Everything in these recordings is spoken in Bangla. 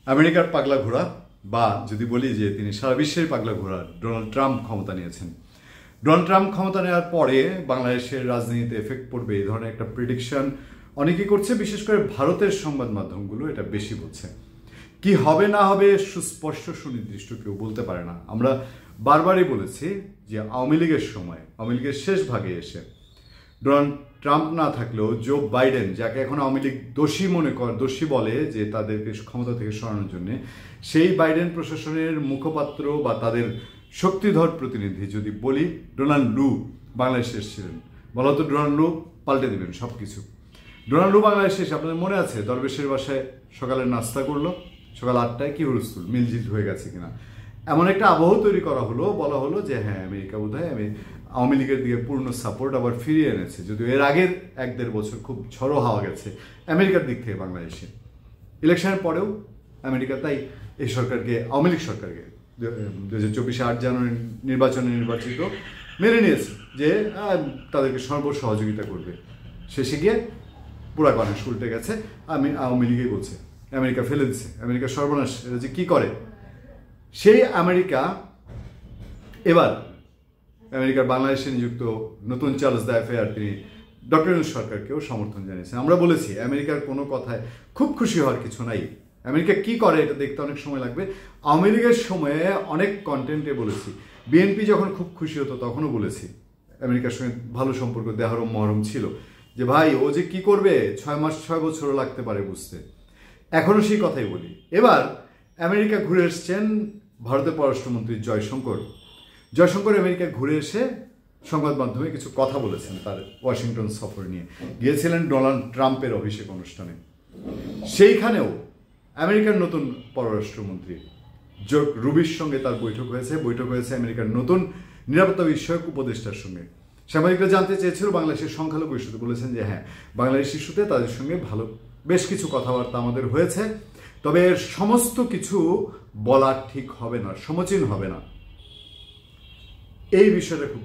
আমেরিকার পাগলা ঘোড়া বা যদি বলি যে তিনি সারা বিশ্বের পাগলা ঘোড়া ডোনাল্ড ট্রাম্প ক্ষমতা নিয়েছেন। ডোনাল্ড ট্রাম্প ক্ষমতা নেওয়ার পরে বাংলাদেশের রাজনীতিতে এফেক্ট পড়বে এই ধরনের একটা প্রেডিকশন অনেকেই করছে, বিশেষ করে ভারতের সংবাদ মাধ্যমগুলো এটা বেশি বলছে। কি হবে না হবে সুস্পষ্ট সুনির্দিষ্ট কেউ বলতে পারে না। আমরা বারবারই বলেছি যে আওয়ামী লীগের সময়, আওয়ামী লীগের শেষ ভাগে এসে ডোনাল্ড ট্রাম্প না থাকলেও জো বাইডেন, যাকে এখন আওয়ামী লীগ দোষী বলে যে তাদেরকে ক্ষমতা থেকে সরানোর জন্য, সেই বাইডেন প্রশাসনের মুখপাত্র বা তাদের শক্তিধর প্রতিনিধি যদি বলি, ডোনাল্ড লু বাংলাদেশে এসেছিলেন। বলা হতো ডোনাল্ড লু পাল্টে দেবেন সব কিছু। ডোনাল্ড লু বাংলাদেশে এসে, আপনাদের মনে আছে, দরবেশের বাসায় সকালের নাস্তা করলো, সকাল 8টায় কি হুলস্থুল, মিলজিল হয়ে গেছে কিনা, এমন একটা আবহ তৈরি করা হলো। বলা হলো যে হ্যাঁ, আমেরিকা বোধহয় আওয়ামী লীগের দিকে পূর্ণ সাপোর্ট আবার ফিরিয়ে এনেছে, যদিও এর আগের 1-1.5 বছর খুব ঝড়ো হাওয়া গেছে আমেরিকার দিক থেকে বাংলাদেশে। ইলেকশনের পরেও আমেরিকা তাই এই সরকারকে, আওয়ামী লীগ সরকারকে 2024 8 জানুয়ারি নির্বাচনে নির্বাচিত মেনে নিয়েছে যে তাদেরকে সহযোগিতা করবে। শেষে গিয়ে পুরা গণেশ উল্টে গেছে। আওয়ামী লীগই বলছে আমেরিকা ফেলে দিচ্ছে, আমেরিকা সর্বনাশ, এটা যে কী করে। সেই আমেরিকা এবার আমেরিকার বাংলাদেশে নিযুক্ত নতুন চার্লস দ্য অ্যাফেয়ার, তিনি ডক্টর ইউনূস সরকারকেও সমর্থন জানিয়েছেন। আমরা বলেছি আমেরিকার কোনো কথায় খুব খুশি হওয়ার কিছু নাই। আমেরিকা কি করে এটা দেখতে অনেক সময় লাগবে। আওয়ামী লীগের সময়ে অনেক কন্টেন্টে বলেছি, বিএনপি যখন খুব খুশি হতো তখনও বলেছি আমেরিকার সঙ্গে ভালো সম্পর্ক দেহরম মহরম ছিল, যে ভাই ও যে কি করবে 6 মাস 6 বছরও লাগতে পারে বুঝতে। এখনও সেই কথাই বলি। এবার আমেরিকা ঘুরে এসছেন ভারতের পররাষ্ট্রমন্ত্রী জয়শঙ্কর আমেরিকা ঘুরে এসে সংবাদ মাধ্যমে কিছু কথা বলেছেন তার ওয়াশিংটন সফর নিয়ে। গিয়েছিলেন ডোনাল্ড ট্রাম্পের অভিষেক অনুষ্ঠানে। সেইখানেও আমেরিকার নতুন পররাষ্ট্রমন্ত্রী জো রুবির সঙ্গে তার বৈঠক হয়েছে আমেরিকার নতুন নিরাপত্তা বিষয়ক উপদেষ্টার সঙ্গে। সাংবাদিকরা জানতে চেয়েছিল বাংলাদেশের সংখ্যালঘু ইস্যুতে। বলেছেন যে হ্যাঁ, বাংলাদেশ ইস্যুতে তাদের সঙ্গে বেশ কিছু কথাবার্তা আমাদের হয়েছে, তবে এর সমস্ত কিছু বলা ঠিক হবে না, সমীচীন হবে না। এই বিষয়টা খুব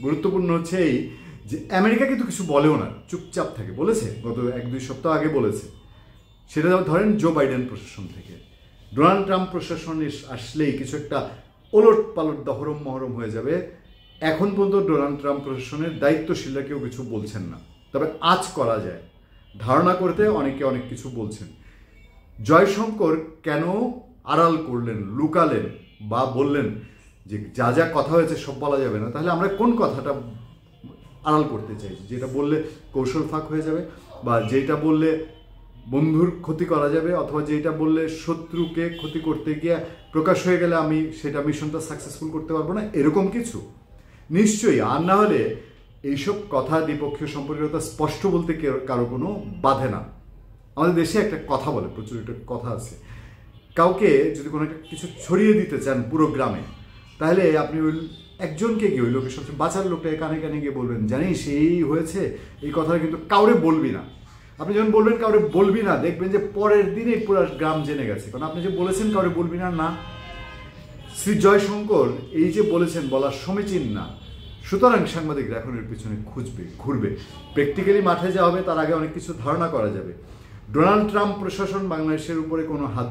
গুরুত্বপূর্ণ হচ্ছে এই যে আমেরিকা কিন্তু কিছু বলেও না, চুপচাপ থাকে। বলেছে গত 1-2 সপ্তাহ আগে বলেছে। সেটা ধরেন জো বাইডেন প্রশাসন থেকে ডোনাল্ড ট্রাম্প প্রশাসন আসলেই কিছু একটা ওলট পালট দহরম মহরম হয়ে যাবে। এখন পর্যন্ত ডোনাল্ড ট্রাম্প প্রশাসনের দায়িত্বশীলরা কেউ কিছু বলছেন না, তবে আজ করা যায়। ধারণা করতে অনেকে অনেক কিছু বলছেন। জয়শঙ্কর কেন আড়াল করলেন, লুকালেন বা বললেন যে যা যা কথা হয়েছে সব বলা যাবে না, তাহলে আমরা কোন কথাটা আড়াল করতে চাইছি? যেটা বললে কৌশল ফাঁক হয়ে যাবে, বা যেটা বললে বন্ধুর ক্ষতি করা যাবে, অথবা যেটা বললে শত্রুকে ক্ষতি করতে গিয়ে প্রকাশ হয়ে গেলে আমি সেটা মিশনটা সাকসেসফুল করতে পারবো না, এরকম কিছু নিশ্চয়ই। আর না হলে এইসব কথা দ্বিপক্ষীয় সম্পর্কের কথা স্পষ্ট বলতে কারো কোনো বাধে না। আমাদের দেশে একটা কথা বলে, প্রচুর একটা কথা আছে, কাউকে যদি কোনো একটা কিছু ছড়িয়ে দিতে চান পুরো গ্রামে, তাহলে আপনি ওই একজনকে গিয়ে, ওই লোকের সবচেয়ে বাঁচার লোকটাকে কানে কানে গিয়ে বলবেন, জানিস এই হয়েছে, এই কথাটা কিন্তু কাউরে বলবি না। আপনি যখন বলবেন কাউরে বলবি না, দেখবেন যে পরের দিনেই পুরো গ্রাম জেনে গেছে, কারণ আপনি যে বলেছেন কাউরে বলবি না। না, শ্রী জয়শঙ্কর এই যে বলেছেন বলার সমীচীন না। সুতরাং সাংবাদিকরা এখন এর পিছনে ঘুরবে। প্র্যাকটিক্যালি মাঠে যাওয়া হবে, তার আগে অনেক কিছু ধারণা করা যাবে। ডোনাল্ড ট্রাম্প প্রশাসন বাংলাদেশের উপরে কোনো হাত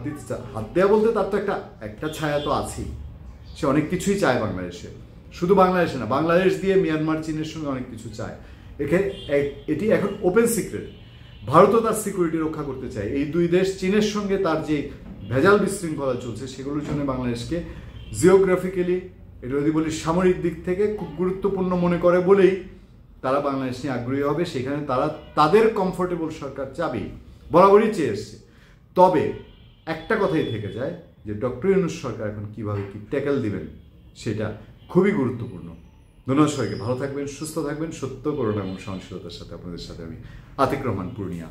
দেওয়া বলতে তার তো একটা ছায়া তো আছেই। সে অনেক কিছুই চায় বাংলাদেশে, শুধু বাংলাদেশে না, বাংলাদেশ দিয়ে মিয়ানমার, চীনের সঙ্গে অনেক কিছু চায়। এটি এখন ওপেন সিক্রেট। ভারতও তার সিকিউরিটি রক্ষা করতে চায়। এই দুই দেশ চীনের সঙ্গে তার যে ভেজাল বিশৃঙ্খলা চলছে সেগুলোর জন্য বাংলাদেশকে জিওগ্রাফিক্যালি, এটা যদি বলি সামরিক দিক থেকে খুব গুরুত্বপূর্ণ মনে করে বলেই তারা বাংলাদেশ নিয়ে আগ্রহী হবে। সেখানে তারা তাদের কমফোর্টেবল সরকার চাবি বরাবরই চেয়ে এসছে। তবে একটা কথাই থেকে যায় যে ডক্টর ইউনূস সরকার এখন কীভাবে কি ট্যাকেল দিবেন সেটা খুবই গুরুত্বপূর্ণ। ধন্যবাদ সবাইকে। ভালো থাকবেন, সুস্থ থাকবেন, সত্য করুণা এবং সহনশীলতার সাথে আপনাদের সাথে আমি আতিক রহমান, পূর্ণিয়া।